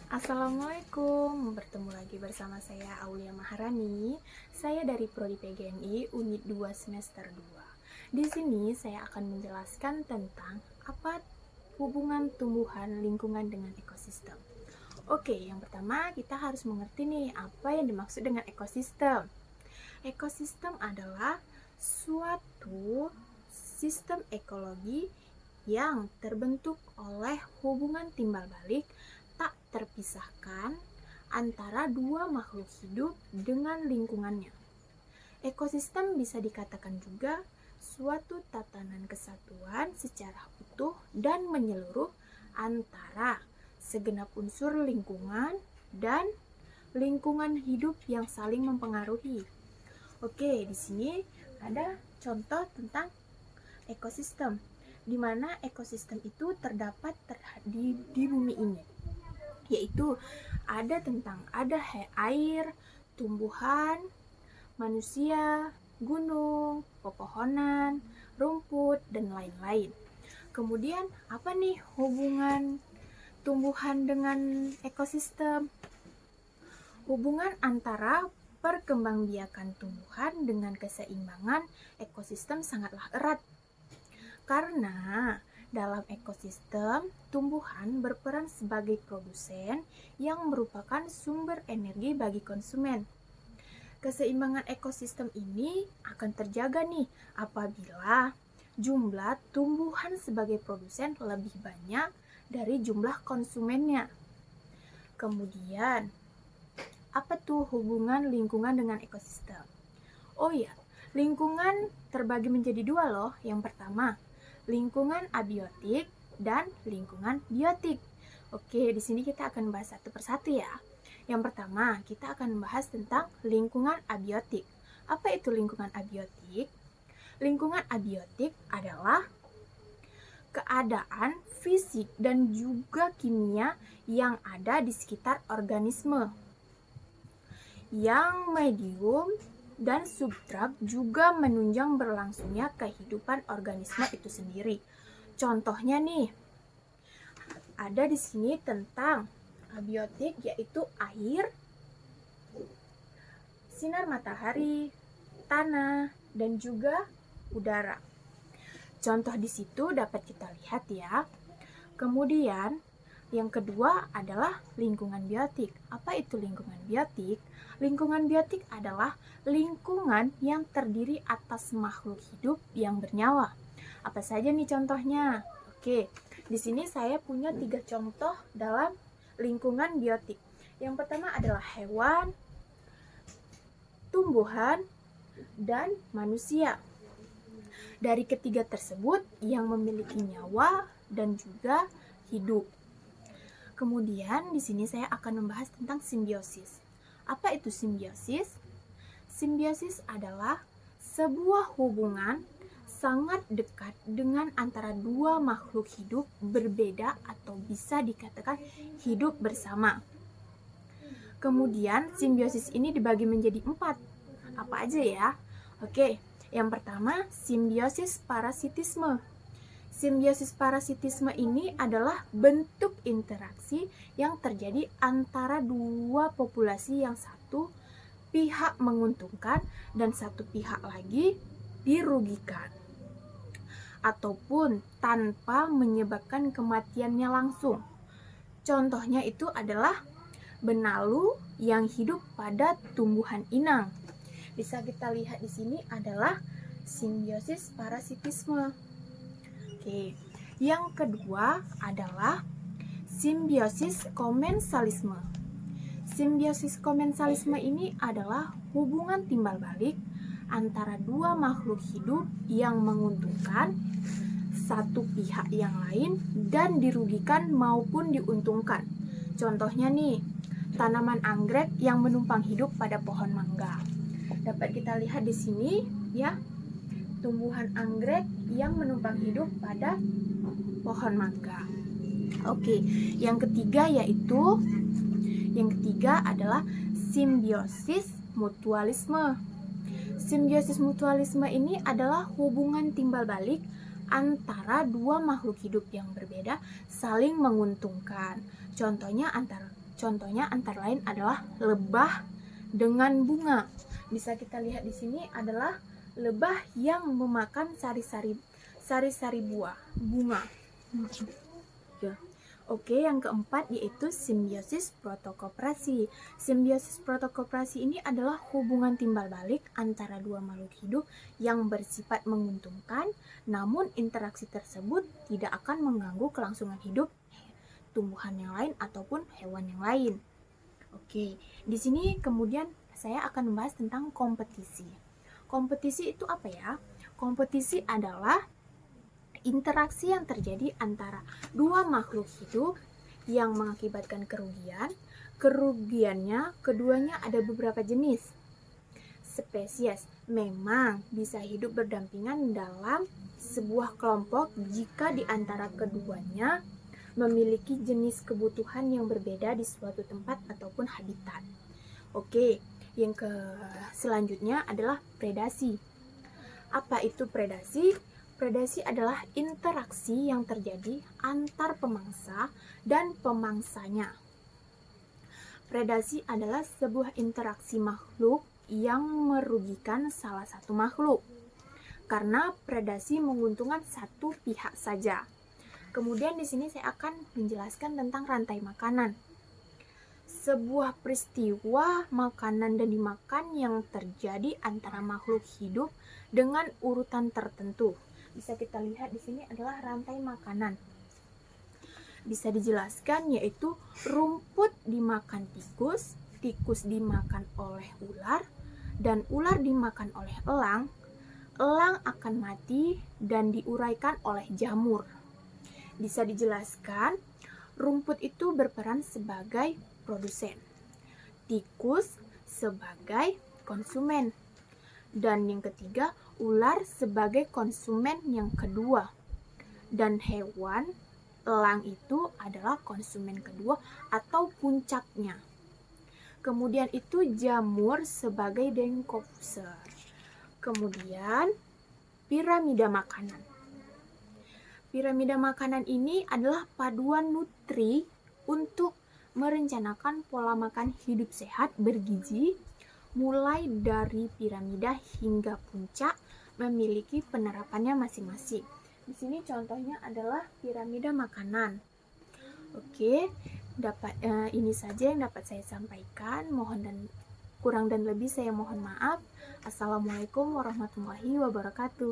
Assalamualaikum, bertemu lagi bersama saya Aulia Maharani. Saya dari Prodi PGNI Unit 2 semester 2. Di sini saya akan menjelaskan tentang apa hubungan tumbuhan lingkungan dengan ekosistem. Oke, yang pertama kita harus mengerti nih apa yang dimaksud dengan ekosistem. Ekosistem adalah suatu sistem ekologi yang terbentuk oleh hubungan timbal balik tak terpisahkan antara dua makhluk hidup dengan lingkungannya. Ekosistem bisa dikatakan juga suatu tatanan kesatuan secara utuh dan menyeluruh antara segenap unsur lingkungan dan lingkungan hidup yang saling mempengaruhi. Oke, di sini ada contoh tentang ekosistem, di mana ekosistem itu terdapat di bumi ini, yaitu ada air, tumbuhan, manusia, gunung, pepohonan, rumput, dan lain-lain. Kemudian apa nih hubungan tumbuhan dengan ekosistem? Hubungan antara perkembangbiakan tumbuhan dengan keseimbangan ekosistem sangatlah erat. Karena dalam ekosistem, tumbuhan berperan sebagai produsen yang merupakan sumber energi bagi konsumen. Keseimbangan ekosistem ini akan terjaga nih apabila jumlah tumbuhan sebagai produsen lebih banyak dari jumlah konsumennya. Kemudian, apa tuh hubungan lingkungan dengan ekosistem? Oh ya, lingkungan terbagi menjadi dua loh. Yang pertama, lingkungan abiotik dan lingkungan biotik. Oke, di sini kita akan bahas satu persatu ya. Yang pertama, kita akan membahas tentang lingkungan abiotik. Apa itu lingkungan abiotik? Lingkungan abiotik adalah keadaan fisik dan juga kimia yang ada di sekitar organisme. Yang medium dan substrat juga menunjang berlangsungnya kehidupan organisme itu sendiri. Contohnya nih, ada di sini tentang abiotik, yaitu air, sinar matahari, tanah, dan juga udara. Contoh di situ dapat kita lihat ya. Kemudian yang kedua adalah lingkungan biotik. Apa itu lingkungan biotik? Lingkungan biotik adalah lingkungan yang terdiri atas makhluk hidup yang bernyawa. Apa saja nih contohnya? Oke, di sini saya punya 3 contoh dalam lingkungan biotik. Yang pertama adalah hewan, tumbuhan, dan manusia. Dari ketiga tersebut yang memiliki nyawa dan juga hidup. Kemudian di sini saya akan membahas tentang simbiosis. Apa itu simbiosis? Simbiosis adalah sebuah hubungan sangat dekat dengan antara dua makhluk hidup berbeda atau bisa dikatakan hidup bersama. Kemudian simbiosis ini dibagi menjadi 4. Apa aja ya? Oke, yang pertama simbiosis parasitisme. Simbiosis parasitisme ini adalah bentuk interaksi yang terjadi antara dua populasi yang satu pihak menguntungkan dan satu pihak lagi dirugikan, ataupun tanpa menyebabkan kematiannya langsung. Contohnya itu adalah benalu yang hidup pada tumbuhan inang. Bisa kita lihat di sini adalah simbiosis parasitisme. Oke, yang kedua adalah simbiosis komensalisme. Simbiosis komensalisme ini adalah hubungan timbal balik antara dua makhluk hidup yang menguntungkan satu pihak yang lain dan dirugikan maupun diuntungkan. Contohnya nih, tanaman anggrek yang menumpang hidup pada pohon mangga. Dapat kita lihat di sini ya, tumbuhan anggrek yang menumpang hidup pada pohon mangga. Oke, yang ketiga adalah simbiosis mutualisme. Simbiosis mutualisme ini adalah hubungan timbal balik antara dua makhluk hidup yang berbeda saling menguntungkan. Contohnya antara Contohnya antara lain adalah lebah dengan bunga. Bisa kita lihat di sini adalah lebah yang memakan sari-sari buah bunga. Ya. Oke, yang keempat yaitu simbiosis protokoperasi. Simbiosis protokoperasi ini adalah hubungan timbal balik antara dua makhluk hidup yang bersifat menguntungkan, namun interaksi tersebut tidak akan mengganggu kelangsungan hidup tumbuhan yang lain ataupun hewan yang lain. Oke, di sini kemudian saya akan membahas tentang kompetisi. Kompetisi itu apa ya? Kompetisi adalah interaksi yang terjadi antara dua makhluk hidup yang mengakibatkan kerugian. Kerugiannya keduanya ada beberapa jenis spesies. Memang bisa hidup berdampingan dalam sebuah kelompok jika di antara keduanya memiliki jenis kebutuhan yang berbeda di suatu tempat ataupun habitat. Oke, yang selanjutnya adalah predasi. Apa itu predasi? Predasi adalah interaksi yang terjadi antar pemangsa dan pemangsanya. Predasi adalah sebuah interaksi makhluk yang merugikan salah satu makhluk, karena predasi menguntungkan satu pihak saja. Kemudian di sini saya akan menjelaskan tentang rantai makanan. Sebuah peristiwa makanan dan dimakan yang terjadi antara makhluk hidup dengan urutan tertentu. Bisa kita lihat di sini adalah rantai makanan. Bisa dijelaskan yaitu rumput dimakan tikus, tikus dimakan oleh ular, dan ular dimakan oleh elang. Elang akan mati dan diuraikan oleh jamur. Bisa dijelaskan, rumput itu berperan sebagai produsen, tikus sebagai konsumen, dan yang ketiga, ular sebagai konsumen yang kedua, dan hewan elang itu adalah konsumen kedua atau puncaknya. Kemudian itu jamur sebagai decomposer. Kemudian piramida makanan. Piramida makanan ini adalah paduan nutri untuk merencanakan pola makan hidup sehat bergizi, mulai dari piramida hingga puncak memiliki penerapannya masing-masing. Di sini contohnya adalah piramida makanan. Oke, ini saja yang dapat saya sampaikan. Kurang dan lebih saya mohon maaf. Assalamualaikum warahmatullahi wabarakatuh.